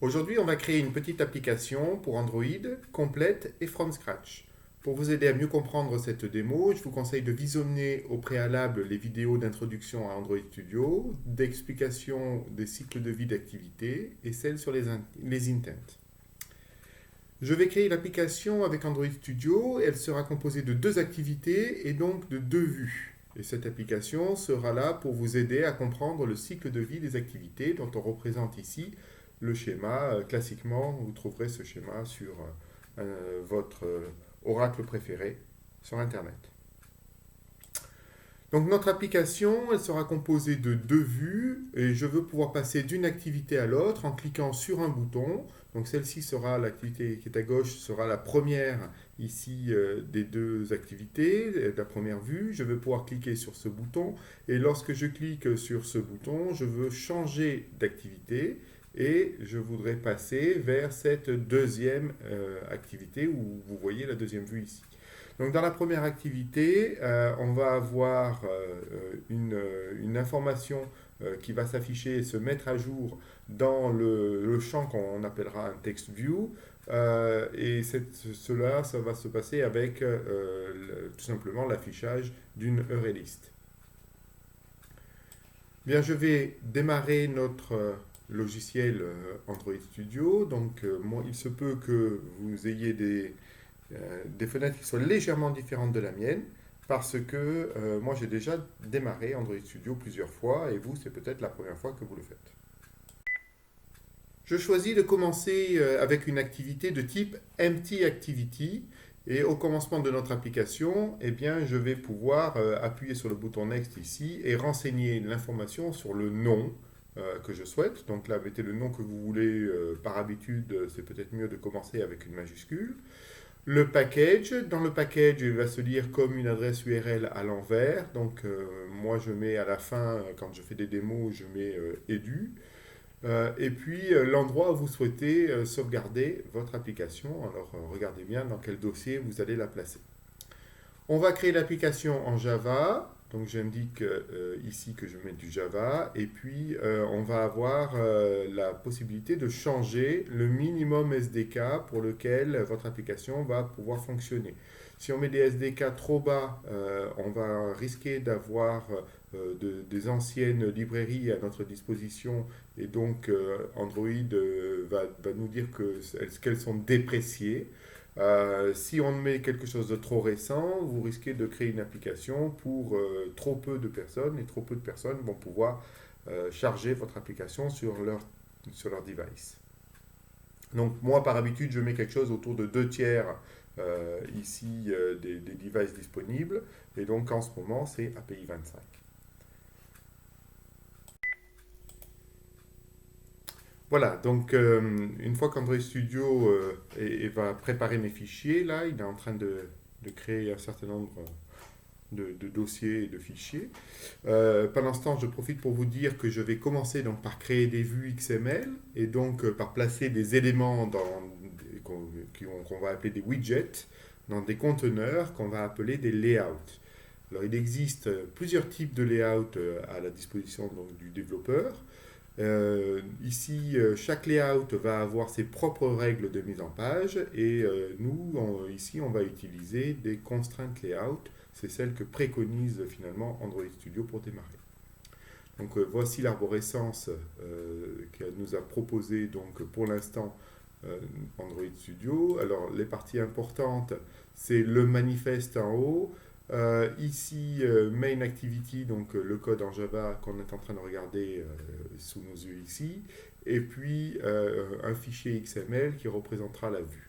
Aujourd'hui, on va créer une petite application pour Android complète et from scratch. Pour vous aider à mieux comprendre cette démo, je vous conseille de visionner au préalable les vidéos d'introduction à Android Studio, d'explication des cycles de vie d'activité et celles sur les intents. Je vais créer l'application avec Android Studio. Elle sera composée de deux activités et donc de deux vues. Et cette application sera là pour vous aider à comprendre le cycle de vie des activités dont on représente ici le schéma. Classiquement, vous trouverez ce schéma sur votre oracle préféré sur Internet. Donc notre application, elle sera composée de deux vues et je veux pouvoir passer d'une activité à l'autre en cliquant sur un bouton. Donc celle-ci sera l'activité qui est à gauche, sera la première ici des deux activités, de la première vue. Je vais pouvoir cliquer sur ce bouton et lorsque je clique sur ce bouton, je veux changer d'activité et je voudrais passer vers cette deuxième activité où vous voyez la deuxième vue ici. Donc dans la première activité, on va avoir une information qui va s'afficher et se mettre à jour dans le champ qu'on appellera un text view. Ça va se passer avec tout simplement l'affichage d'une array list. Bien, je vais démarrer notre logiciel Android Studio. Donc, il se peut que vous ayez des fenêtres qui soient légèrement différentes de la mienne, parce que moi j'ai déjà démarré Android Studio plusieurs fois, et vous c'est peut-être la première fois que vous le faites. Je choisis de commencer avec une activité de type Empty Activity, et au commencement de notre application, eh bien, je vais pouvoir appuyer sur le bouton Next ici et renseigner l'information sur le nom que je souhaite. Donc là, mettez le nom que vous voulez. Par habitude, c'est peut-être mieux de commencer avec une majuscule. Le package, dans le package, il va se lire comme une adresse URL à l'envers. Donc, moi, je mets à la fin, quand je fais des démos, je mets edu. Et puis, l'endroit où vous souhaitez sauvegarder votre application. Alors, regardez bien dans quel dossier vous allez la placer. On va créer l'application en Java. Donc j'indique ici que je mets du Java. Et puis on va avoir la possibilité de changer le minimum SDK pour lequel votre application va pouvoir fonctionner. Si on met des SDK trop bas, on va risquer d'avoir des anciennes librairies à notre disposition et donc Android va nous dire qu'elles sont dépréciées. Si on met quelque chose de trop récent, vous risquez de créer une application pour trop peu de personnes et trop peu de personnes vont pouvoir charger votre application sur leur device. Donc moi par habitude je mets quelque chose autour de 2 tiers ici des devices disponibles et donc en ce moment c'est API 25. Voilà, donc une fois qu'Android Studio va préparer mes fichiers, là, il est en train de créer un certain nombre de dossiers et de fichiers. Pendant ce temps, je profite pour vous dire que je vais commencer donc par créer des vues XML et donc par placer des éléments qu'on va appeler des widgets dans des conteneurs qu'on va appeler des layouts. Alors, il existe plusieurs types de layouts à la disposition donc, du développeur. Ici, chaque layout va avoir ses propres règles de mise en page et ici, on va utiliser des constraint layout. C'est celle que préconise finalement Android Studio pour démarrer. Donc voici l'arborescence qu'elle nous a proposé donc pour l'instant Android Studio. Alors les parties importantes, c'est le manifeste en haut. Ici, main activity, donc le code en Java qu'on est en train de regarder sous nos yeux ici, et puis un fichier XML qui représentera la vue.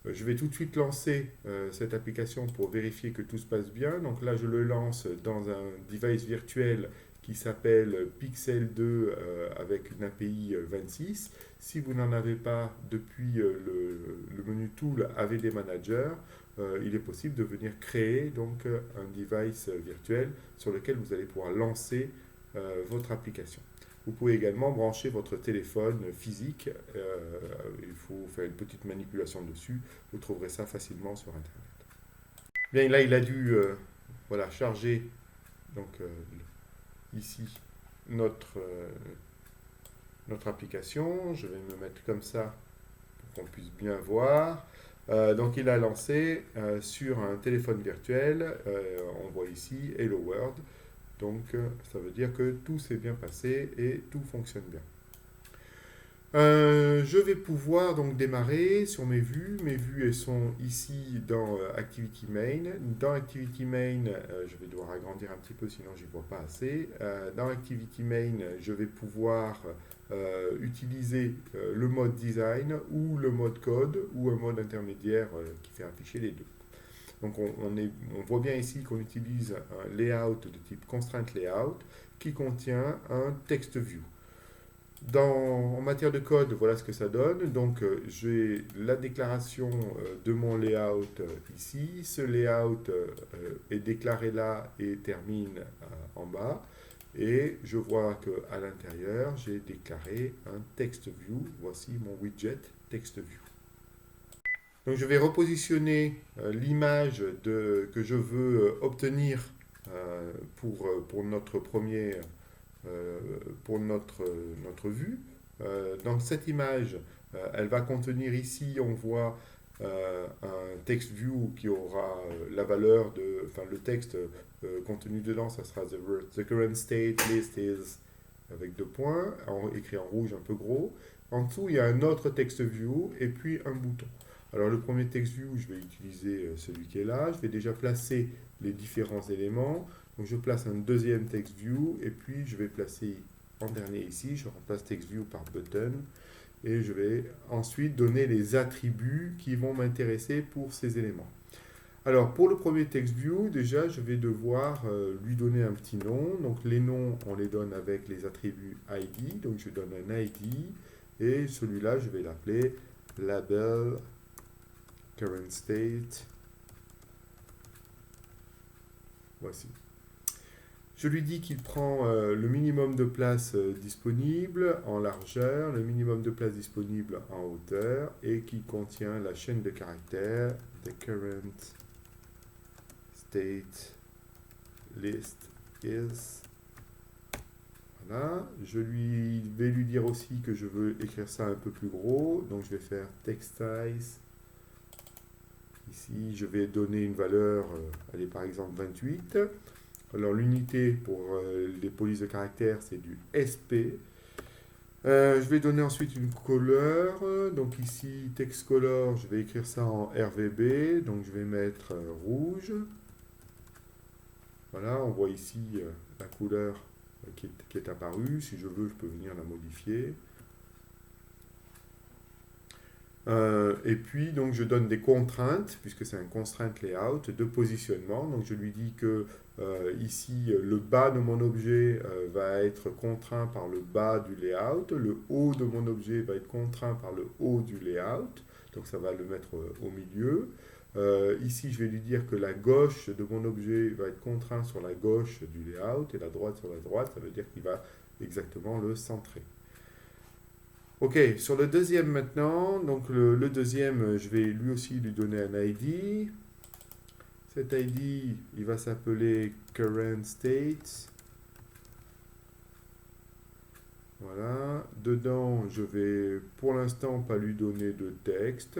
Je vais tout de suite lancer cette application pour vérifier que tout se passe bien. Donc là, je le lance dans un device virtuel qui s'appelle Pixel 2 avec une API 26. Si vous n'en avez pas depuis le menu Tool AVD Manager, il est possible de venir créer donc un device virtuel sur lequel vous allez pouvoir lancer votre application. Vous pouvez également brancher votre téléphone physique. Il faut faire une petite manipulation dessus. Vous trouverez ça facilement sur Internet. Bien, là, il a dû voilà, charger donc, ici notre notre application. Je vais me mettre comme ça pour qu'on puisse bien voir. Donc il a lancé sur un téléphone virtuel, on voit ici Hello World. Donc ça veut dire que tout s'est bien passé et tout fonctionne bien. Je vais pouvoir donc démarrer sur mes vues. Mes vues elles sont ici dans Activity Main. Dans Activity Main, je vais devoir agrandir un petit peu sinon j'y vois pas assez. Dans Activity Main, je vais pouvoir utiliser le mode design ou le mode code ou un mode intermédiaire qui fait afficher les deux. Donc on voit bien ici qu'on utilise un layout de type constraint layout qui contient un text view. En matière de code, voilà ce que ça donne. Donc, j'ai la déclaration de mon layout ici. Ce layout est déclaré là et termine en bas. Et je vois qu'à l'intérieur, j'ai déclaré un text view. Voici mon widget text view. Donc, je vais repositionner l'image que je veux obtenir pour notre premier pour notre vue. Donc cette image, elle va contenir ici, on voit un text view qui aura la valeur de, enfin le texte contenu dedans, ça sera the current state list is avec deux points, écrit en rouge un peu gros. En dessous, il y a un autre text view et puis un bouton. Alors le premier text view, je vais utiliser celui qui est là. Je vais déjà placer les différents éléments. Donc je place un deuxième text view et puis je vais placer en dernier ici, je remplace text view par button et je vais ensuite donner les attributs qui vont m'intéresser pour ces éléments. Alors pour le premier text view, déjà je vais devoir lui donner un petit nom. Donc les noms, on les donne avec les attributs ID. Donc je donne un ID et celui-là, je vais l'appeler label current state. Voici. Je lui dis qu'il prend le minimum de place disponible en largeur, le minimum de place disponible en hauteur et qui contient la chaîne de caractères the current state list is. Voilà. Je vais lui dire aussi que je veux écrire ça un peu plus gros, donc je vais faire text size. Ici, je vais donner une valeur, elle est par exemple 28. Alors l'unité pour les polices de caractères, c'est du SP. Je vais donner ensuite une couleur. Donc ici, text color, je vais écrire ça en RVB. Donc je vais mettre rouge. Voilà, on voit ici la couleur qui est apparue. Si je veux, je peux venir la modifier. Et puis, donc, je donne des contraintes, puisque c'est un constraint layout, de positionnement. Donc, je lui dis que ici, le bas de mon objet va être contraint par le bas du layout. Le haut de mon objet va être contraint par le haut du layout. Donc, ça va le mettre au milieu. Ici, je vais lui dire que la gauche de mon objet va être contraint sur la gauche du layout et la droite sur la droite. Ça veut dire qu'il va exactement le centrer. Ok, sur le deuxième maintenant, donc le deuxième, je vais lui aussi lui donner un ID. Cet ID, il va s'appeler current state. Voilà, dedans, je vais pour l'instant pas lui donner de texte.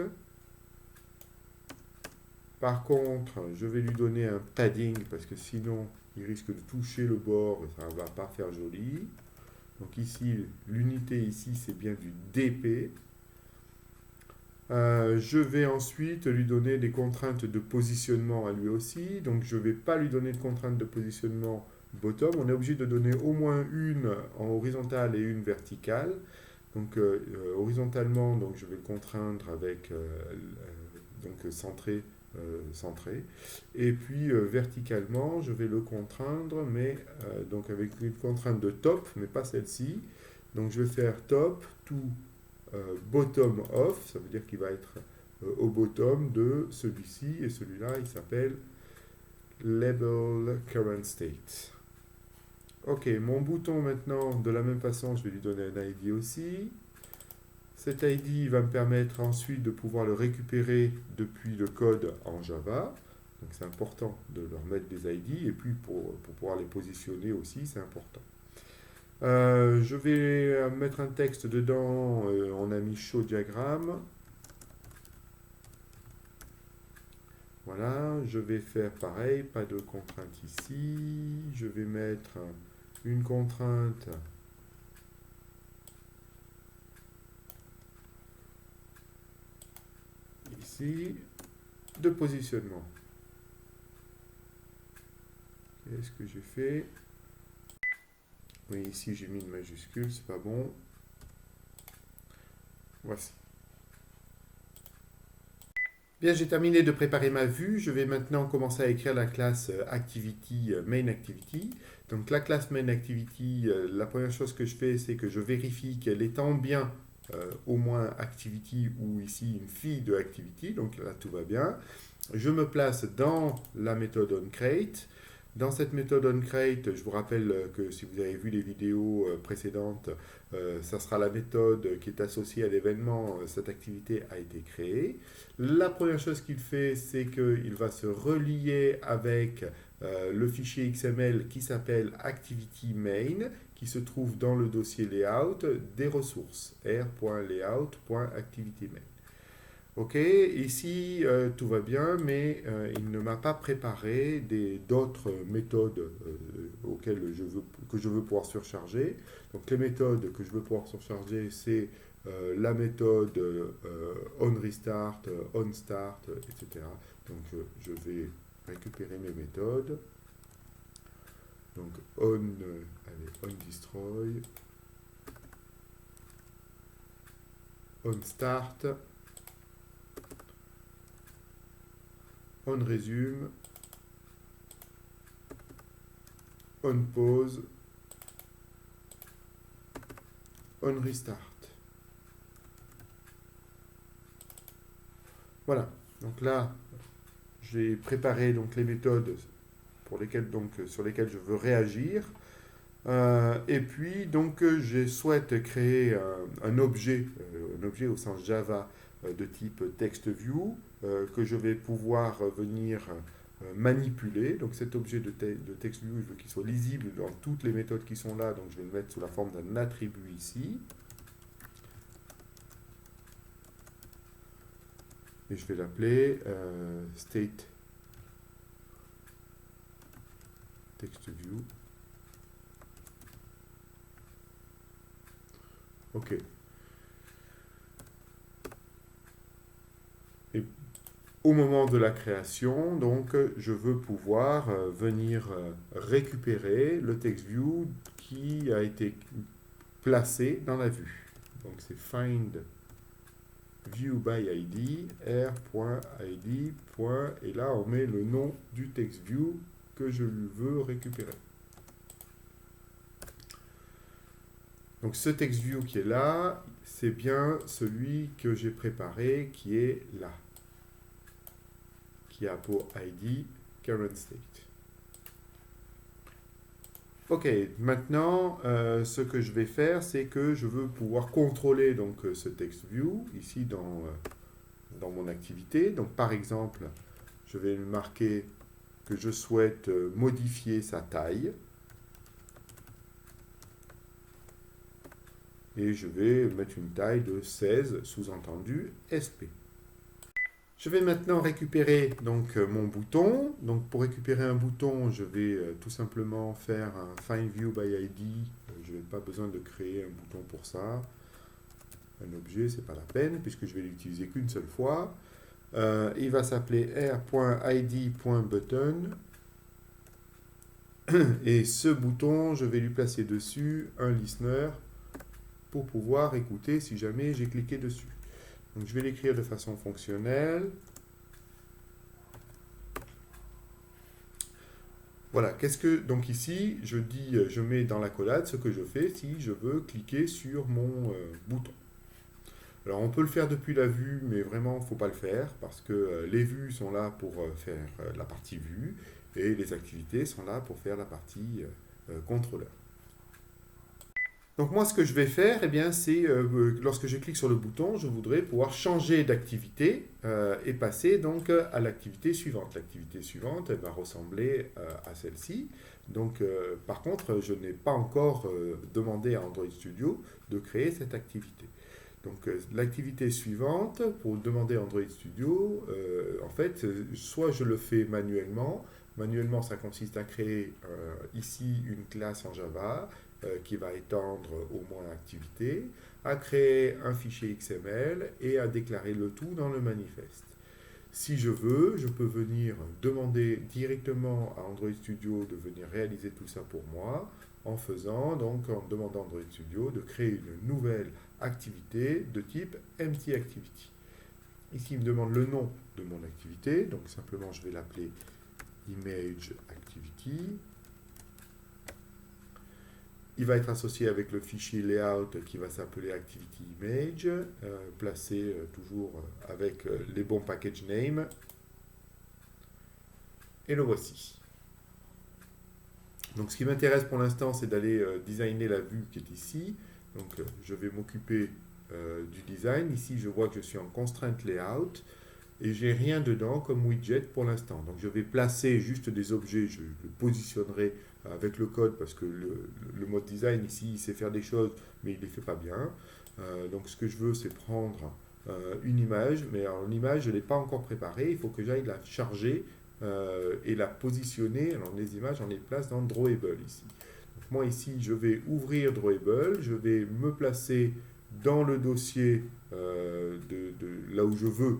Par contre, je vais lui donner un padding parce que sinon, il risque de toucher le bord et ça ne va pas faire joli. Donc ici, l'unité ici, c'est bien du DP. Je vais ensuite lui donner des contraintes de positionnement à lui aussi. Donc je ne vais pas lui donner de contraintes de positionnement bottom. On est obligé de donner au moins une en horizontale et une verticale. Donc horizontalement, donc, je vais le contraindre avec donc centré. Et puis verticalement, je vais le contraindre, mais donc avec une contrainte de top, mais pas celle-ci. Donc je vais faire top to bottom off, ça veut dire qu'il va être au bottom de celui-ci, et celui-là, il s'appelle label current state. Ok, mon bouton maintenant, de la même façon, je vais lui donner un ID aussi. Cet ID va me permettre ensuite de pouvoir le récupérer depuis le code en Java. Donc c'est important de leur mettre des ID et puis pour pouvoir les positionner aussi, c'est important. Je vais mettre un texte dedans. On a mis show diagramme. Voilà, je vais faire pareil, pas de contrainte ici. Je vais mettre une contrainte ici de positionnement. Qu'est-ce que j'ai fait? Oui, ici j'ai mis une majuscule, c'est pas bon. Voici. Bien, j'ai terminé de préparer ma vue. Je vais maintenant commencer à écrire la classe Activity, Main Activity. Donc la classe Main Activity, la première chose que je fais, c'est que je vérifie qu'elle étend bien au moins Activity ou ici une fille de Activity. Donc là, tout va bien. Je me place dans la méthode onCreate. Dans cette méthode onCreate, je vous rappelle que si vous avez vu les vidéos précédentes, ça sera la méthode qui est associée à l'événement, cette activité a été créée. La première chose qu'il fait, c'est qu'il va se relier avec le fichier XML qui s'appelle Activity Main, qui se trouve dans le dossier layout des ressources, r.layout.activitymain. Ok, ici tout va bien, mais il ne m'a pas préparé d'autres méthodes que je veux pouvoir surcharger. Donc les méthodes que je veux pouvoir surcharger, c'est la méthode onRestart, onStart, etc. Donc je vais récupérer mes méthodes. Donc onDestroy, onStart, onResume, onPause, onRestart. Voilà, donc là, j'ai préparé donc, les méthodes sur lesquelles je veux réagir. Et puis, donc, je souhaite créer un objet au sens Java de type TextView que je vais pouvoir venir manipuler. Donc, cet objet de TextView, je veux qu'il soit lisible dans toutes les méthodes qui sont là. Donc, je vais le mettre sous la forme d'un attribut ici. Et je vais l'appeler state TextView. OK. Et au moment de la création, donc, je veux pouvoir venir récupérer le TextView qui a été placé dans la vue. Donc, c'est find view by id, r.id, et là, on met le nom du TextView que je veux récupérer. Donc ce TextView qui est là, c'est bien celui que j'ai préparé qui est là, qui a pour ID current state. Ok, maintenant, ce que je vais faire, c'est que je veux pouvoir contrôler donc, ce TextView ici dans mon activité. Donc par exemple, je vais marquer que je souhaite modifier sa taille. Et je vais mettre une taille de 16, sous-entendu SP. Je vais maintenant récupérer donc, mon bouton. Donc pour récupérer un bouton, je vais tout simplement faire un Find View by ID. Je n'ai pas besoin de créer un bouton pour ça. Un objet, c'est pas la peine, puisque je vais l'utiliser qu'une seule fois. Il va s'appeler r.id.button. Et ce bouton, je vais lui placer dessus un listener pour pouvoir écouter si jamais j'ai cliqué dessus. Donc je vais l'écrire de façon fonctionnelle. Voilà, donc ici, je mets dans l'accolade ce que je fais si je veux cliquer sur mon bouton. Alors on peut le faire depuis la vue, mais vraiment, il ne faut pas le faire parce que les vues sont là pour faire la partie vue et les activités sont là pour faire la partie contrôleur. Donc moi, ce que je vais faire, eh bien, c'est lorsque je clique sur le bouton, je voudrais pouvoir changer d'activité et passer donc à l'activité suivante. L'activité suivante, elle va ressembler à celle-ci. Donc, par contre, je n'ai pas encore demandé à Android Studio de créer cette activité. Donc, l'activité suivante, pour demander à Android Studio, en fait, soit je le fais manuellement. Manuellement, ça consiste à créer ici une classe en Java qui va étendre au moins l'activité, à créer un fichier XML et à déclarer le tout dans le manifeste. Si je veux, je peux venir demander directement à Android Studio de venir réaliser tout ça pour moi en demandant à Android Studio de créer une nouvelle activité de type Empty Activity. Ici, il me demande le nom de mon activité, donc simplement je vais l'appeler Image Activity. Il va être associé avec le fichier layout qui va s'appeler Activity Image, placé toujours avec les bons package names. Et le voici. Donc ce qui m'intéresse pour l'instant, c'est d'aller designer la vue qui est ici. Donc je vais m'occuper du design. Ici, je vois que je suis en constraint layout et j'ai rien dedans comme widget pour l'instant. Donc je vais placer juste des objets, je le positionnerai avec le code parce que le mode design ici, il sait faire des choses, mais il ne les fait pas bien. Donc ce que je veux, c'est prendre une image, mais alors l'image, je ne l'ai pas encore préparée, il faut que j'aille la charger et la positionner. Alors les images, on les place dans Drawable ici. Donc, moi ici, je vais ouvrir Drawable, je vais me placer dans le dossier là où je veux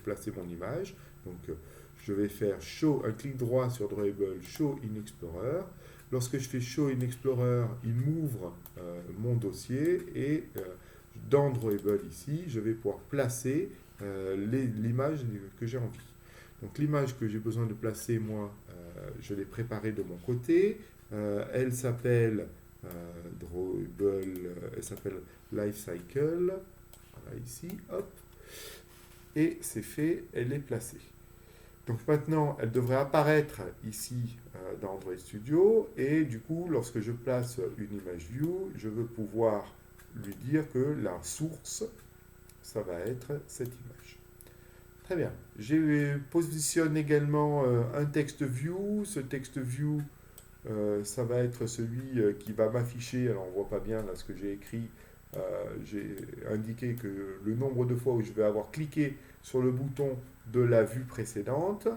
placer mon image. Donc je vais faire Show, un clic droit sur Drawable, Show in Explorer. Lorsque je fais Show in Explorer, il m'ouvre mon dossier et dans Drawable ici, je vais pouvoir placer l'image que j'ai envie. Donc l'image que j'ai besoin de placer, moi, je l'ai préparée de mon côté. Elle s'appelle Drawable, elle s'appelle Lifecycle. Voilà ici, hop. Et c'est fait, elle est placée. Donc maintenant, elle devrait apparaître ici dans Android Studio. Et du coup, lorsque je place une image view, je veux pouvoir lui dire que la source, ça va être cette image. Très bien. Je positionne également un text view. Ce text view, ça va être celui qui va m'afficher. Alors, on ne voit pas bien là ce que j'ai écrit. J'ai indiqué que le nombre de fois où je vais avoir cliqué sur le bouton de la vue précédente.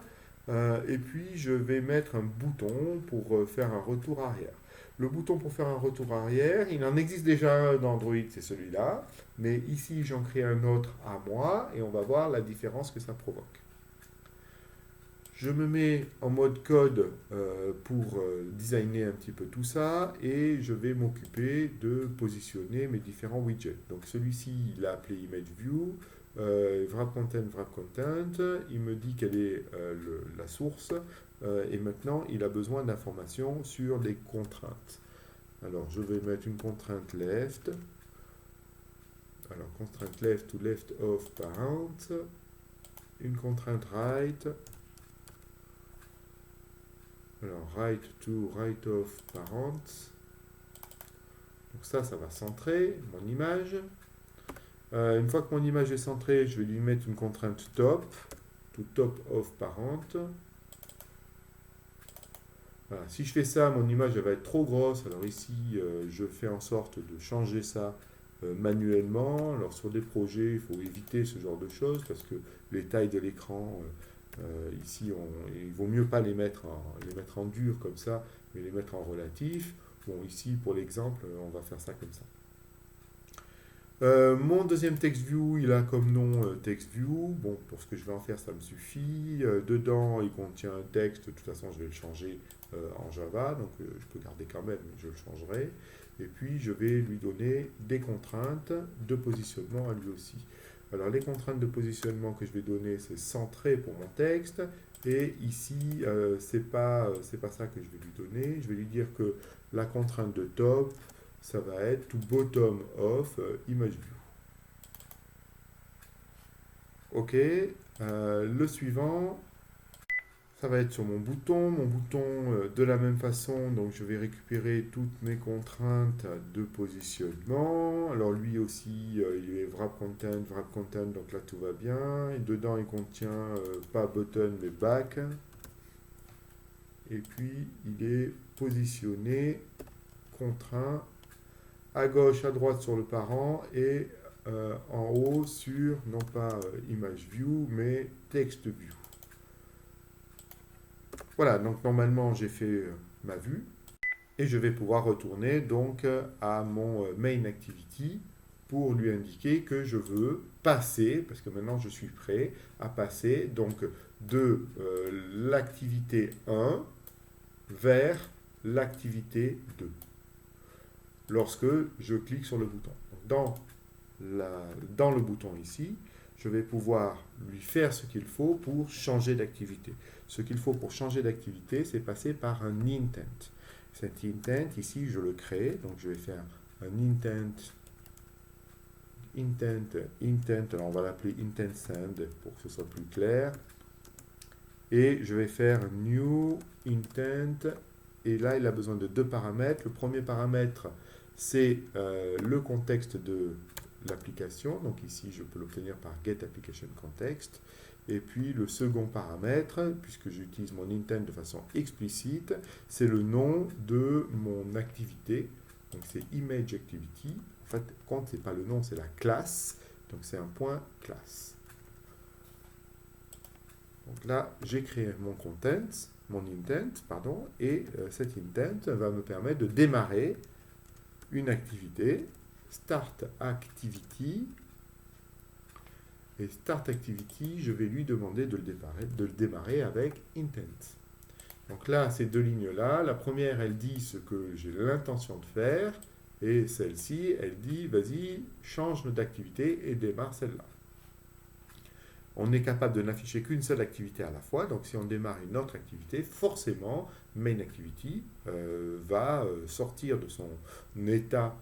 Et puis, je vais mettre un bouton pour faire un retour arrière. Le bouton pour faire un retour arrière, il en existe déjà un dans Android, c'est celui-là. Mais ici, j'en crée un autre à moi et on va voir la différence que ça provoque. Je me mets en mode code pour designer un petit peu tout ça et je vais m'occuper de positionner mes différents widgets. Donc celui-ci, il a appelé ImageView, wrap content, il me dit quelle est la source et maintenant il a besoin d'informations sur les contraintes. Alors je vais mettre une contrainte left. Alors contrainte left to left of parent, une contrainte right. Alors, right to right of parent. Donc ça va centrer mon image. Une fois que mon image est centrée, je vais lui mettre une contrainte top, to top of parent. Voilà. Si je fais ça, mon image elle va être trop grosse. Alors ici, je fais en sorte de changer ça manuellement. Alors sur des projets, il faut éviter ce genre de choses parce que les tailles de l'écran... ici, il vaut mieux pas les mettre en dur comme ça, mais les mettre en relatif. Bon, ici, pour l'exemple, on va faire ça comme ça. Mon deuxième TextView, il a comme nom TextView. Bon, pour ce que je vais en faire, ça me suffit. Dedans, il contient un texte. De toute façon, je vais le changer en Java. Donc, je peux garder quand même, mais je le changerai. Et puis, je vais lui donner des contraintes de positionnement à lui aussi. Alors, les contraintes de positionnement que je vais donner, c'est centré pour mon texte. Et ici, c'est pas ça que je vais lui donner. Je vais lui dire que la contrainte de top, ça va être to bottom of image view. OK. Le suivant, ça va être sur mon bouton. Mon bouton, de la même façon, donc je vais récupérer toutes mes contraintes de positionnement. Alors lui aussi, il est wrap content, donc là tout va bien. Et dedans, il contient pas button, mais back. et puis il est positionné, contraint, à gauche, à droite sur le parent et en haut sur, non pas image view, mais text view. Voilà, donc normalement j'ai fait ma vue et je vais pouvoir retourner donc à mon main activity pour lui indiquer que je veux passer, parce que maintenant je suis prêt à passer donc de l'activité 1 vers l'activité 2 lorsque je clique sur le bouton. Dans le bouton ici, je vais pouvoir lui faire ce qu'il faut pour changer d'activité. Ce qu'il faut pour changer d'activité, c'est passer par un intent. Cet intent, ici, je le crée. Donc, je vais faire un intent. Alors, on va l'appeler intent send pour que ce soit plus clair. Et je vais faire new intent. Et là, il a besoin de deux paramètres. Le premier paramètre, c'est le contexte de l'application. Donc ici, je peux l'obtenir par getApplicationContext. Et puis le second paramètre, puisque j'utilise mon intent de façon explicite, c'est le nom de mon activité. Donc c'est ImageActivity. En fait, quand c'est pas le nom, c'est la classe. Donc c'est un point classe. Donc là, j'ai créé mon intent, et cet intent va me permettre de démarrer une activité, Start Activity. Et Start Activity, je vais lui demander de le démarrer avec intent. Donc là, ces deux lignes-là, la première, elle dit ce que j'ai l'intention de faire, et celle-ci, elle dit, vas-y, change d'activité et démarre celle-là. On est capable de n'afficher qu'une seule activité à la fois, donc si on démarre une autre activité, forcément, Main Activity va sortir de son état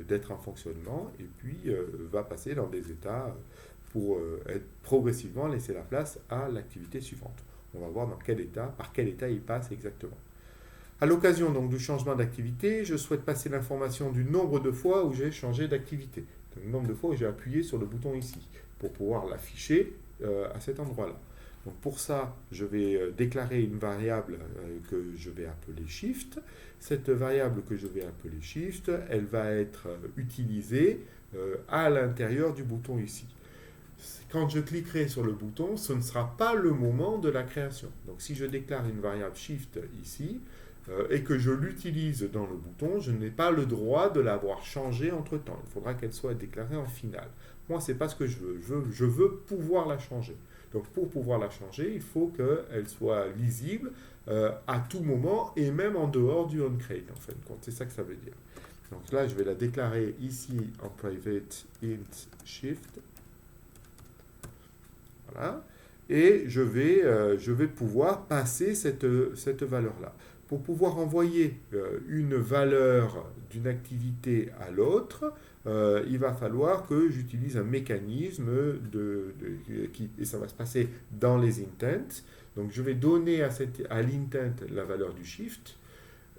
d'être en fonctionnement et puis va passer dans des états pour être progressivement laisser la place à l'activité suivante. On va voir par quel état il passe exactement. À l'occasion donc du changement d'activité, je souhaite passer l'information du nombre de fois où j'ai changé d'activité. Le nombre de fois où j'ai appuyé sur le bouton ici, pour pouvoir l'afficher à cet endroit-là. Donc pour ça, je vais déclarer une variable que je vais appeler shift. Cette variable que je vais appeler shift, elle va être utilisée à l'intérieur du bouton ici. Quand je cliquerai sur le bouton, ce ne sera pas le moment de la création. Donc si je déclare une variable shift ici, et que je l'utilise dans le bouton, je n'ai pas le droit de l'avoir changée entre-temps. Il faudra qu'elle soit déclarée en finale. Moi, ce n'est pas ce que je veux. Je veux pouvoir la changer. Donc, pour pouvoir la changer, il faut qu'elle soit lisible à tout moment et même en dehors du onCreate, en fin de compte. C'est ça que ça veut dire. Donc là, je vais la déclarer ici en private int shift. Voilà. Et je vais pouvoir passer cette valeur-là. Pour pouvoir envoyer une valeur d'une activité à l'autre, il va falloir que j'utilise un mécanisme et ça va se passer dans les intents. Donc je vais donner à l'intent la valeur du shift,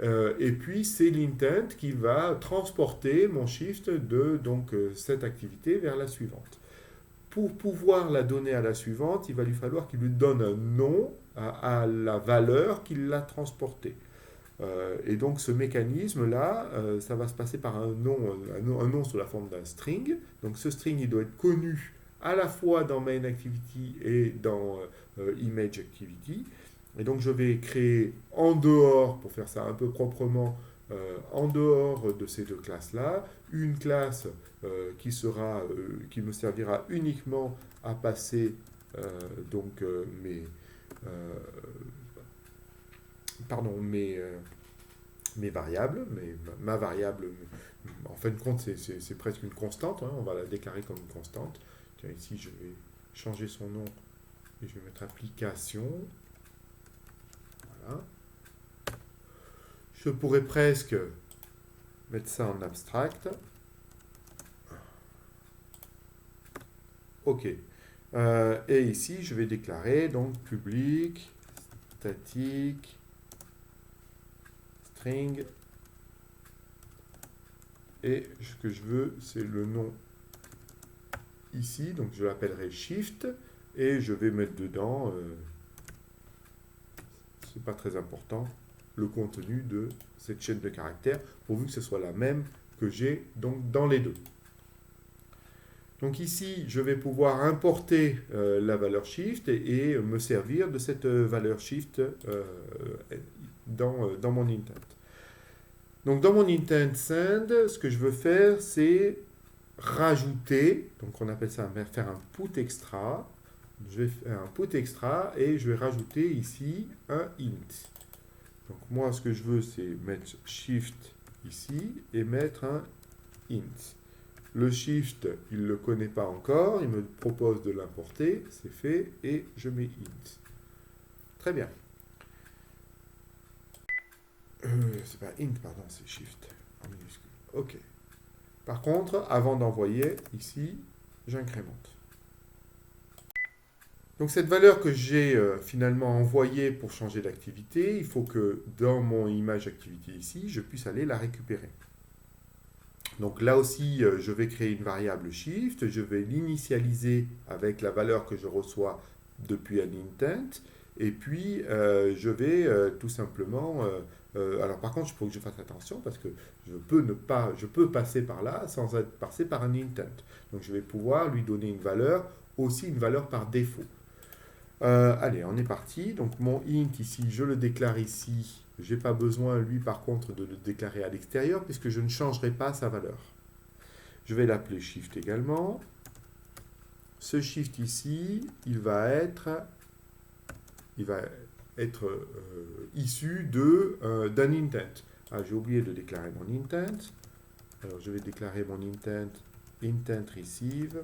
et puis c'est l'intent qui va transporter mon shift de cette activité vers la suivante. Pour pouvoir la donner à la suivante, il va lui falloir qu'il lui donne un nom à la valeur qu'il l'a transportée. Et donc ce mécanisme-là, ça va se passer par un nom sous la forme d'un string. Donc ce string, il doit être connu à la fois dans Main Activity et dans Image Activity. Et donc je vais créer en dehors, pour faire ça un peu proprement, en dehors de ces deux classes-là, une classe qui me servira uniquement à passer mes variables, ma variable, en fin de compte, c'est presque une constante, hein, on va la déclarer comme une constante. Tiens, ici, je vais changer son nom et je vais mettre application. Voilà. Je pourrais presque mettre ça en abstract. OK. Et ici, je vais déclarer donc public, statique, string, et ce que je veux, c'est le nom ici, donc je l'appellerai shift, et je vais mettre dedans c'est pas très important, le contenu de cette chaîne de caractères, pourvu que ce soit la même que j'ai donc dans les deux. Donc ici, je vais pouvoir importer la valeur shift et me servir de cette valeur shift dans mon intent. Donc dans mon intent send, ce que je veux faire, c'est rajouter, donc on appelle ça faire un put extra. Je vais faire un put extra et je vais rajouter ici un int. Donc moi, ce que je veux, c'est mettre shift ici et mettre un int. Le shift, il ne le connaît pas encore, il me propose de l'importer, c'est fait, et je mets int. Très bien. C'est pas int, pardon, c'est shift en minuscule. Ok. Par contre, avant d'envoyer, ici, j'incrémente. Donc cette valeur que j'ai finalement envoyée pour changer d'activité, il faut que dans mon image activité ici, je puisse aller la récupérer. Donc là aussi, je vais créer une variable shift, je vais l'initialiser avec la valeur que je reçois depuis un intent, et puis je vais tout simplement... alors par contre, il faut que je fasse attention parce que je peux passer par là sans être passé par un intent. Donc je vais pouvoir lui donner une valeur, aussi une valeur par défaut. Allez, on est parti. Donc mon int ici, je le déclare ici. Je n'ai pas besoin, lui, par contre, de le déclarer à l'extérieur puisque je ne changerai pas sa valeur. Je vais l'appeler shift également. Ce shift ici, il va être issu d'un intent. Ah, j'ai oublié de déclarer mon intent. Alors, je vais déclarer mon intent receive.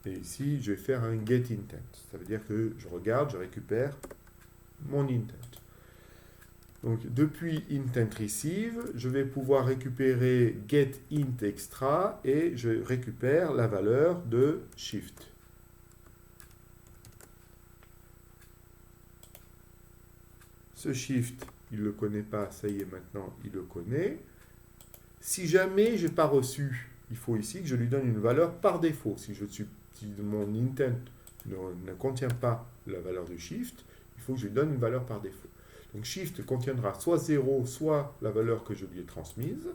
Et ici, je vais faire un get intent. Ça veut dire que je regarde, je récupère mon intent. Donc, depuis intent receive, je vais pouvoir récupérer get int extra et je récupère la valeur de shift. Ce shift, il ne le connaît pas, ça y est, maintenant, il le connaît. Si jamais je n'ai pas reçu, il faut ici que je lui donne une valeur par défaut. Si mon intent ne contient pas la valeur de shift, il faut que je lui donne une valeur par défaut. Donc shift contiendra soit 0, soit la valeur que je lui ai transmise.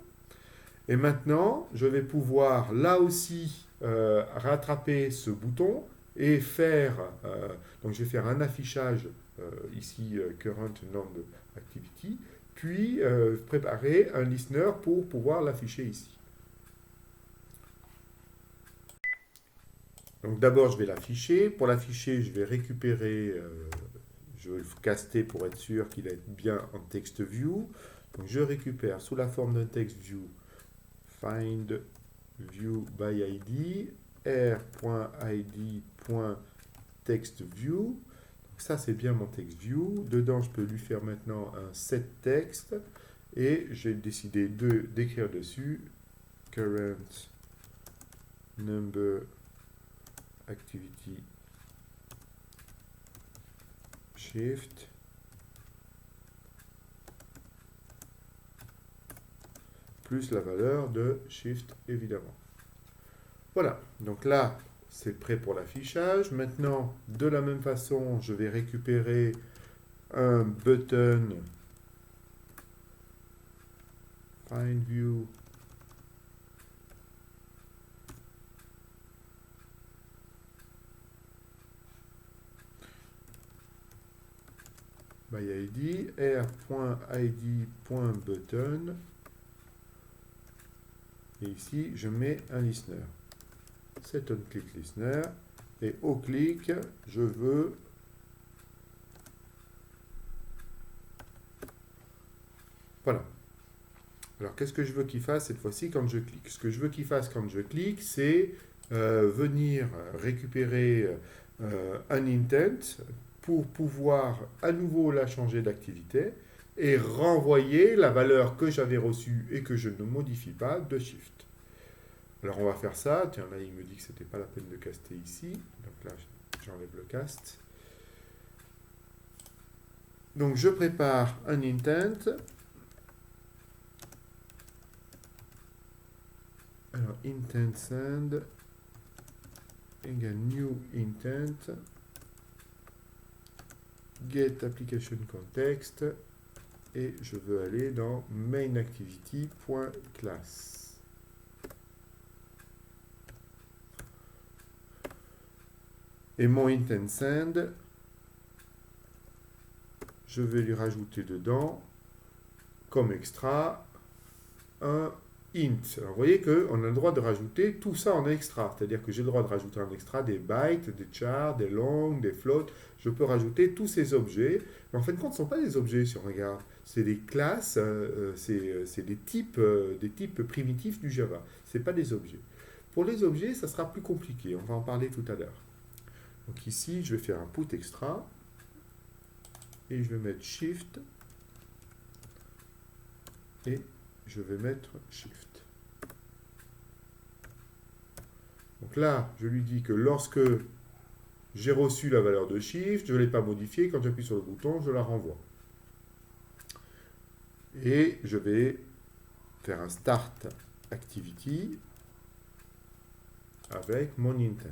Et maintenant, je vais pouvoir là aussi rattraper ce bouton et faire, donc je vais faire un affichage ici current number activity, puis préparer un listener pour pouvoir l'afficher ici. Donc d'abord, je vais l'afficher. Pour l'afficher, je vais récupérer, je vais le caster pour être sûr qu'il est bien en text view. Donc je récupère sous la forme d'un text view find view by id r.id.textView. Ça, c'est bien mon text view. Dedans, je peux lui faire maintenant un set text et j'ai décidé d'écrire dessus current number activity shift plus la valeur de shift évidemment. Voilà, donc là c'est prêt pour l'affichage. Maintenant, de la même façon, je vais récupérer un button find view by id r.id.button et ici je mets un listener. C'est un click listener et au clic je veux voilà. Alors qu'est-ce que je veux qu'il fasse cette fois-ci quand je clique? Ce que je veux qu'il fasse quand je clique, c'est venir récupérer un intent pour pouvoir à nouveau la changer d'activité et renvoyer la valeur que j'avais reçue et que je ne modifie pas de shift. Alors on va faire ça. Tiens, là il me dit que c'était pas la peine de caster ici. Donc là j'enlève le cast. Donc je prépare un intent. Alors intent send égale new intent get application context et je veux aller dans main activity.class. Et mon intent send, je vais lui rajouter dedans, comme extra, un int. Alors, vous voyez qu'on a le droit de rajouter tout ça en extra. C'est-à-dire que j'ai le droit de rajouter en extra des bytes, des chars, des longs, des floats. Je peux rajouter tous ces objets. Mais en fin de compte, ce ne sont pas des objets, si on regarde. C'est des classes, c'est des types primitifs du Java. Ce n'est pas des objets. Pour les objets, ça sera plus compliqué. On va en parler tout à l'heure. Donc ici, je vais faire un put extra. Et je vais mettre shift. Et je vais mettre shift. Donc là, je lui dis que lorsque j'ai reçu la valeur de shift, je ne l'ai pas modifiée. Quand j'appuie sur le bouton, je la renvoie. Et je vais faire un start activity avec mon intent.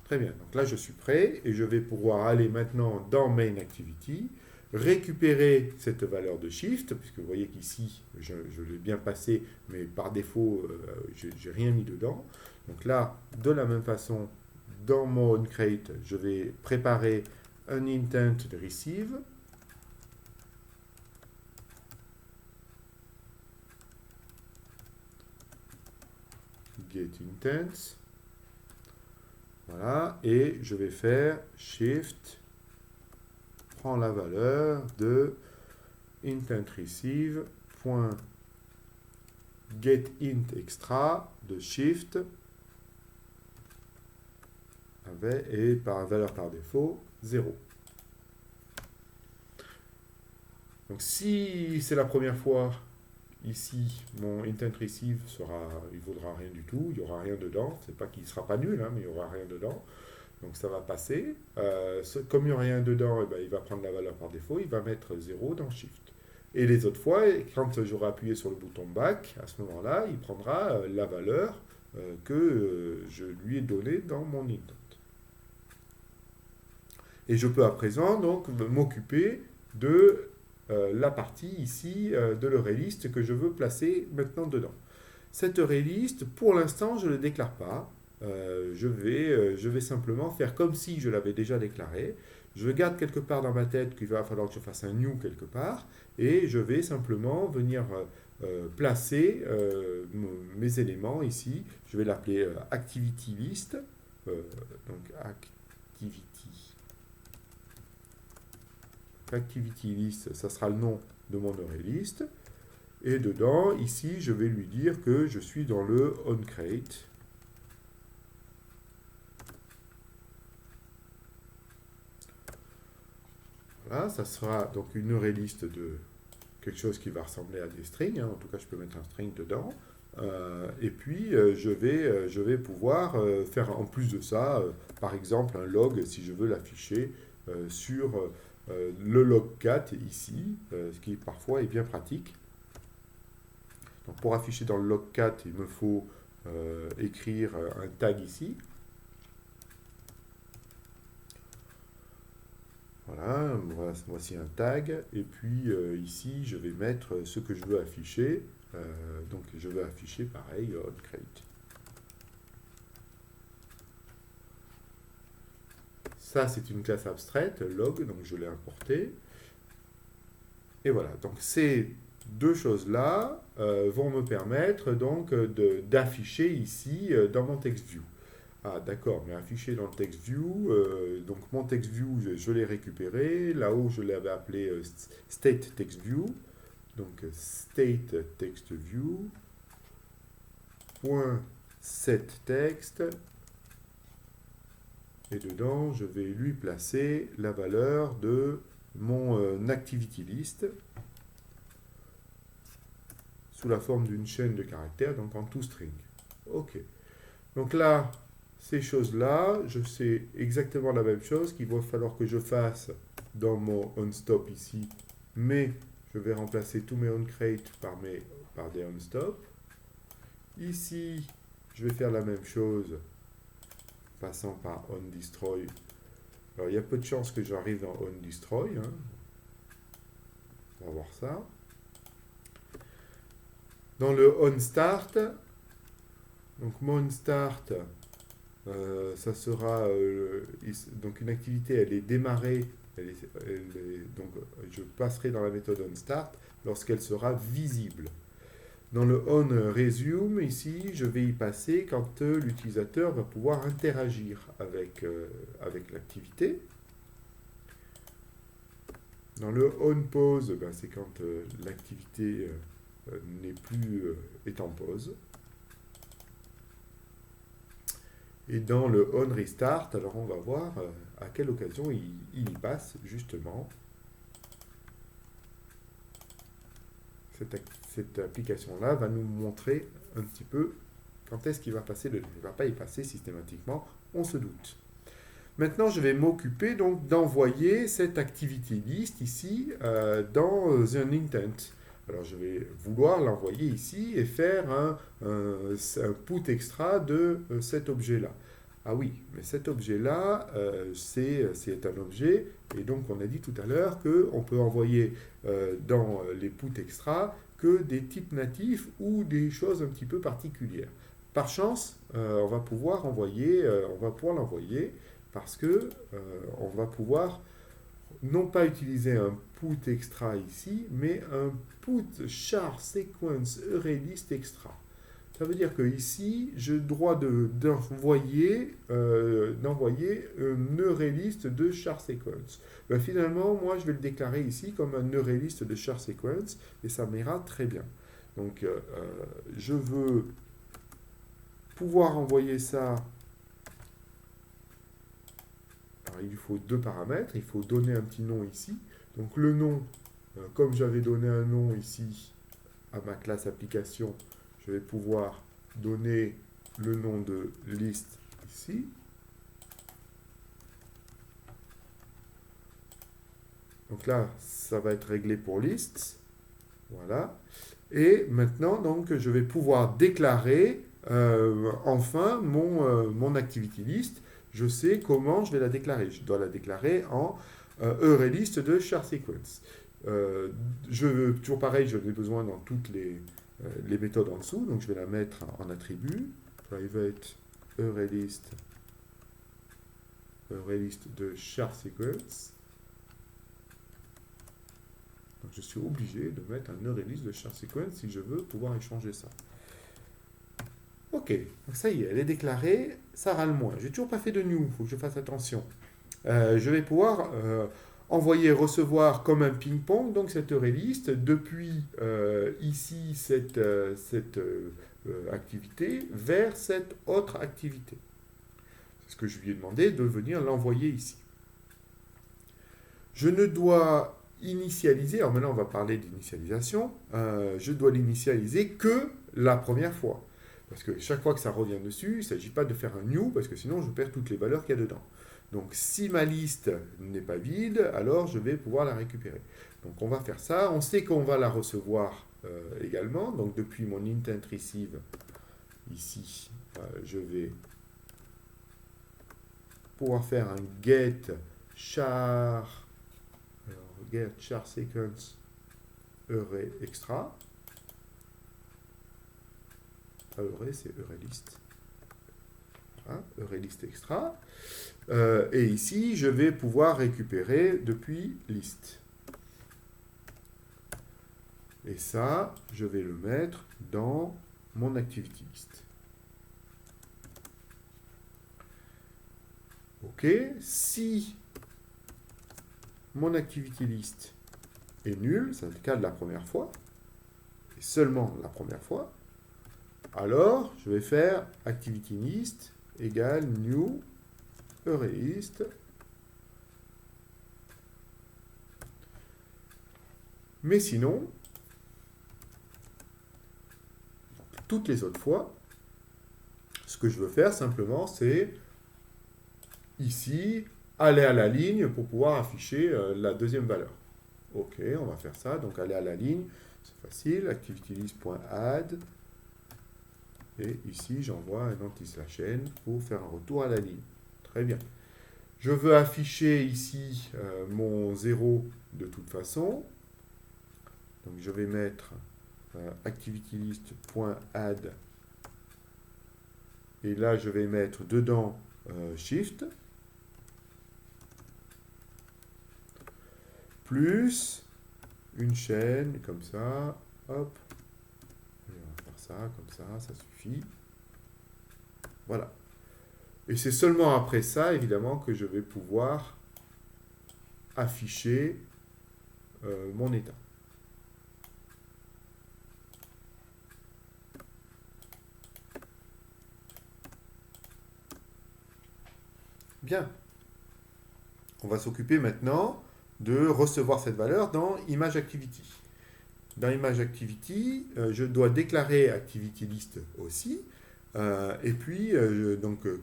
Très bien, donc là je suis prêt et je vais pouvoir aller maintenant dans main activity, récupérer cette valeur de shift, puisque vous voyez qu'ici je l'ai bien passé, mais par défaut je n'ai rien mis dedans. Donc là, de la même façon, dans mon onCreate, je vais préparer un intent de receive. Get intents. Voilà, et je vais faire shift, prends la valeur de intentReceive.getIntExtra de shift et par valeur par défaut 0. Donc si c'est la première fois, ici, mon intent receive il ne vaudra rien du tout, il n'y aura rien dedans. C'est pas qu'il ne sera pas nul, hein, mais il n'y aura rien dedans. Donc ça va passer. Comme il n'y aura rien dedans, eh ben, il va prendre la valeur par défaut, il va mettre 0 dans shift. Et les autres fois, quand j'aurai appuyé sur le bouton back, à ce moment-là, il prendra la valeur que je lui ai donnée dans mon intent. Et je peux à présent donc m'occuper de la partie ici de l'ArrayList que je veux placer maintenant dedans. Cette ArrayList, pour l'instant, je ne le déclare pas. Je vais simplement faire comme si je l'avais déjà déclaré. Je garde quelque part dans ma tête qu'il va falloir que je fasse un new quelque part. Et je vais simplement venir placer mes éléments ici. Je vais l'appeler ActivityList. Donc ActivityList, ça sera le nom de mon ArrayList. Et dedans, ici, je vais lui dire que je suis dans le onCreate. Voilà, ça sera donc une ArrayList de quelque chose qui va ressembler à des strings. Hein. En tout cas, je peux mettre un string dedans. Et puis, je vais pouvoir faire en plus de ça, par exemple, un log si je veux l'afficher sur le log4 ici, ce qui parfois est bien pratique. Donc pour afficher dans le log4, il me faut écrire un tag ici. Voilà, voici un tag. Et puis ici, je vais mettre ce que je veux afficher. Donc je veux afficher pareil, onCreate. Ça, c'est une classe abstraite, log, donc je l'ai importé. Et voilà, donc ces deux choses-là vont me permettre donc d'afficher ici dans mon TextView. Ah, d'accord, mais afficher dans le TextView, donc mon TextView, je l'ai récupéré. Là-haut, je l'avais appelé State TextView. Donc, State TextView, point setText. Et dedans, je vais lui placer la valeur de mon ActivityList sous la forme d'une chaîne de caractères, donc en toString. OK. Donc là, ces choses-là, je sais exactement la même chose qu'il va falloir que je fasse dans mon onStop ici, mais je vais remplacer tous mes onCreate par des onStop. Ici, je vais faire la même chose passant par onDestroy. Alors, il y a peu de chances que j'arrive dans onDestroy. Hein. On va voir ça. Dans le onStart, donc mon start, ça sera donc une activité, elle est démarrée, donc je passerai dans la méthode onStart lorsqu'elle sera visible. Dans le onResume, ici, je vais y passer quand l'utilisateur va pouvoir interagir avec l'activité. Dans le onPause, ben, c'est quand l'activité n'est plus est en pause. Et dans le onRestart, alors on va voir à quelle occasion il y passe justement. Cette application-là va nous montrer un petit peu quand est-ce qu'il va passer le. Il ne va pas y passer systématiquement, on se doute. Maintenant, je vais m'occuper donc d'envoyer cette activity list ici dans un intent. Alors, je vais vouloir l'envoyer ici et faire un put extra de cet objet-là. Ah oui, mais cet objet-là, c'est un objet, et donc on a dit tout à l'heure qu'on peut envoyer dans les put extra que des types natifs ou des choses un petit peu particulières. Par chance, on va pouvoir l'envoyer parce que on va pouvoir non pas utiliser un put extra ici, mais un put char sequence arraylist extra. Ça veut dire que ici, j'ai le droit d'envoyer un arraylist de char sequence. Ben, finalement, moi, je vais le déclarer ici comme un arraylist de char sequence, et ça m'ira très bien. Donc, je veux pouvoir envoyer ça. Alors, il lui faut deux paramètres. Il faut donner un petit nom ici. Donc, le nom, comme j'avais donné un nom ici à ma classe application, je vais pouvoir donner le nom de list ici. Donc là, ça va être réglé pour list. Voilà. Et maintenant, donc, je vais pouvoir déclarer enfin mon activity list. Je sais comment je vais la déclarer. Je dois la déclarer en arraylist de char sequence. Toujours pareil, je l'ai besoin dans toutes les méthodes en dessous. Donc, je vais la mettre en attribut. Private arraylist de char sequence. Donc, je suis obligé de mettre un arraylist de char sequence si je veux pouvoir échanger ça. Ok, donc ça y est, elle est déclarée, ça râle moins. J'ai toujours pas fait de new, il faut que je fasse attention. Je vais pouvoir envoyer, recevoir comme un ping-pong, donc cette arraylist, depuis ici cette activité vers cette autre activité. C'est ce que je lui ai demandé de venir l'envoyer ici. Je ne dois initialiser, alors maintenant on va parler d'initialisation, je dois l'initialiser que la première fois. Parce que chaque fois que ça revient dessus, il ne s'agit pas de faire un new, parce que sinon je perds toutes les valeurs qu'il y a dedans. Donc si ma liste n'est pas vide, alors je vais pouvoir la récupérer. Donc on va faire ça, on sait qu'on va la recevoir également, donc depuis mon intent receive, ici, je vais pouvoir faire un get char sequence array extra. Array, c'est arraylist. Voilà, arraylist extra. Et ici, je vais pouvoir récupérer depuis list. Et ça, je vais le mettre dans mon activity list. OK. Si mon activity list est nul, c'est le cas de la première fois, et seulement la première fois, alors je vais faire activity list égale new arraylist. Mais sinon, toutes les autres fois, ce que je veux faire simplement, c'est ici, aller à la ligne pour pouvoir afficher la deuxième valeur. Ok, on va faire ça. Donc aller à la ligne, c'est facile. ActivityList.add. Et ici, j'envoie un anti/n pour faire un retour à la ligne. Très bien. Je veux afficher ici mon 0 de toute façon. Donc je vais mettre activitylist.add et là je vais mettre dedans shift plus une chaîne comme ça, hop, et on va faire ça comme ça suffit. Voilà. Et c'est seulement après ça, évidemment, que je vais pouvoir afficher mon état. Bien. On va s'occuper maintenant de recevoir cette valeur dans ImageActivity. Dans ImageActivity, je dois déclarer ActivityList aussi. Et puis,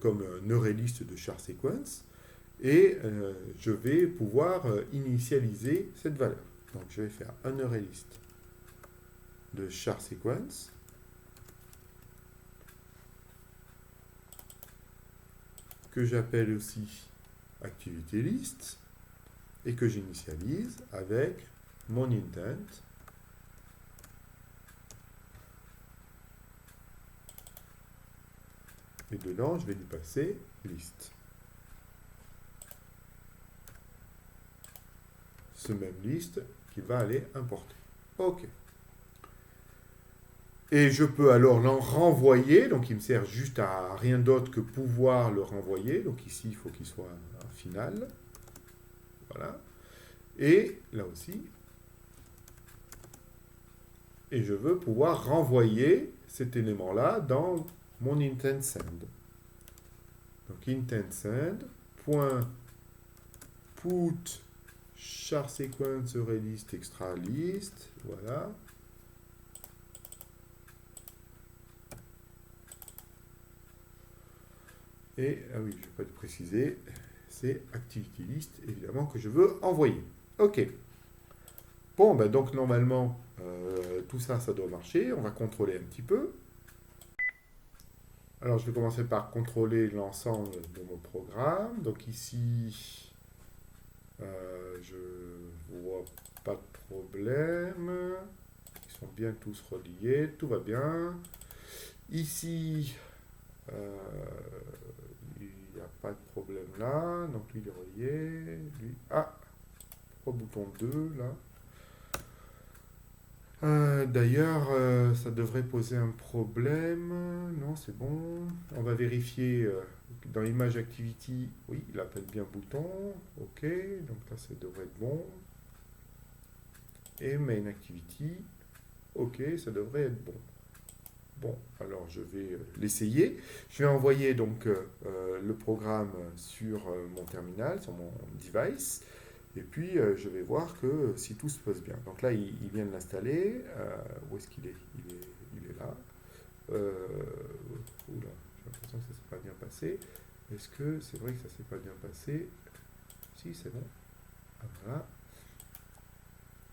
comme ArrayList de charSequence, et je vais pouvoir initialiser cette valeur. Donc, je vais faire un ArrayList de charSequence. Que j'appelle aussi ActivityList et que j'initialise avec mon intent. Et dedans, je vais lui passer list. Ce même list qui va aller importer. OK. Et je peux alors l'en renvoyer. Donc, il me sert juste à rien d'autre que pouvoir le renvoyer. Donc, ici, il faut qu'il soit un final. Voilà. Et là aussi. Et je veux pouvoir renvoyer cet élément-là dans mon intent send. Donc intent send point put charSequence ArrayList extra list, voilà. Et ah oui, je ne vais pas le préciser, c'est ActivityList évidemment que je veux envoyer. OK. Bon, ben donc normalement tout ça, ça doit marcher. On va contrôler un petit peu. Alors, je vais commencer par contrôler l'ensemble de mon programme. Donc ici, je vois pas de problème. Ils sont bien tous reliés. Tout va bien. Ici, il n'y a pas de problème là. Donc lui, il est relié. Lui, ah, au bouton 2 là. D'ailleurs, ça devrait poser un problème. Non, c'est bon. On va vérifier dans Image Activity. Oui, il appelle bien bouton. OK, donc là, ça devrait être bon. Et Main Activity. OK, ça devrait être bon. Bon, alors je vais l'essayer. Je vais envoyer donc le programme sur mon terminal, sur mon device. Et puis, je vais voir que si tout se passe bien. Donc là, il vient de l'installer. Où est-ce qu'il est, il est là. Oula, j'ai l'impression que ça ne s'est pas bien passé. Est-ce que c'est vrai que ça ne s'est pas bien passé? Si, c'est bon. Ah, voilà.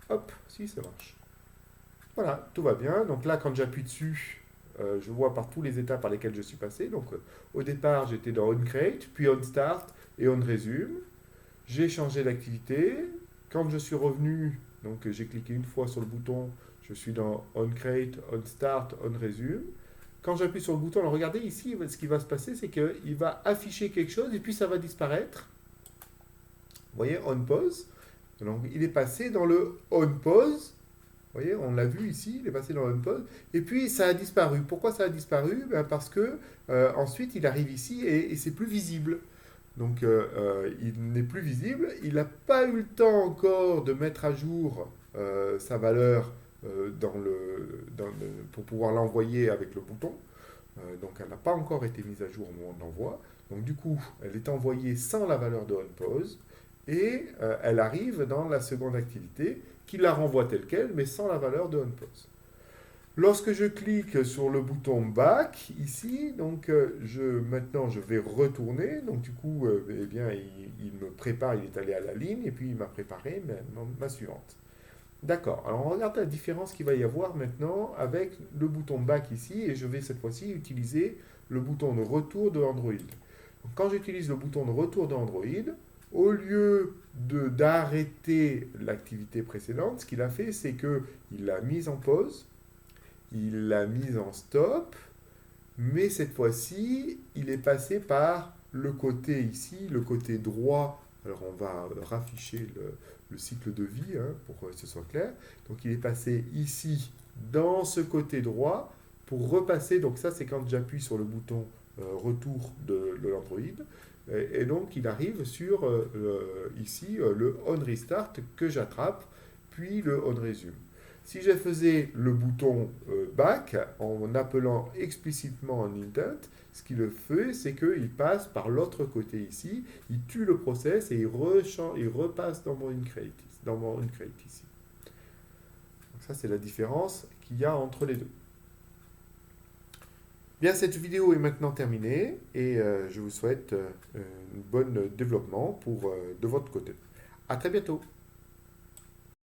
Hop, si, ça marche. Voilà, tout va bien. Donc là, quand j'appuie dessus, je vois par tous les étapes par lesquels je suis passé. Donc, au départ, j'étais dans OnCreate, puis OnStart et OnResume. J'ai changé d'activité. Quand je suis revenu, donc j'ai cliqué une fois sur le bouton, je suis dans OnCreate, OnStart, OnResume. Quand j'appuie sur le bouton, alors regardez ici, ce qui va se passer, c'est qu'il va afficher quelque chose et puis ça va disparaître. Vous voyez, OnPause. Donc il est passé dans le OnPause. Vous voyez, on l'a vu ici, il est passé dans OnPause. Et puis ça a disparu. Pourquoi ça a disparu? Parce que ensuite il arrive ici et c'est plus visible. Donc, il n'est plus visible. Il n'a pas eu le temps encore de mettre à jour sa valeur pour pouvoir l'envoyer avec le bouton. Donc, elle n'a pas encore été mise à jour au moment de l'envoi. Donc, du coup, elle est envoyée sans la valeur de OnPause. Et elle arrive dans la seconde activité qui la renvoie telle qu'elle, mais sans la valeur de OnPause. Lorsque je clique sur le bouton Back, ici, donc maintenant je vais retourner. Donc du coup, eh bien, il me prépare, il est allé à la ligne, et puis il m'a préparé ma suivante. D'accord, alors on regarde la différence qu'il va y avoir maintenant avec le bouton Back ici, et je vais cette fois-ci utiliser le bouton de retour de Android. Donc, quand j'utilise le bouton de retour d'Android, au lieu d'arrêter l'activité précédente, ce qu'il a fait, c'est qu'il l'a mise en pause, il l'a mise en stop, mais cette fois-ci, il est passé par le côté ici, le côté droit. Alors on va rafficher le cycle de vie pour que ce soit clair. Donc il est passé ici, dans ce côté droit, pour repasser. Donc ça, c'est quand j'appuie sur le bouton retour de l'Android. Et donc il arrive sur ici le on restart que j'attrape, puis le on resume. Si je faisais le bouton back en appelant explicitement un intent, ce qu'il fait, c'est qu'il passe par l'autre côté ici, il tue le process et il repasse dans mon create ici. Donc ça, c'est la différence qu'il y a entre les deux. Bien, cette vidéo est maintenant terminée et je vous souhaite un bon développement de votre côté. À très bientôt.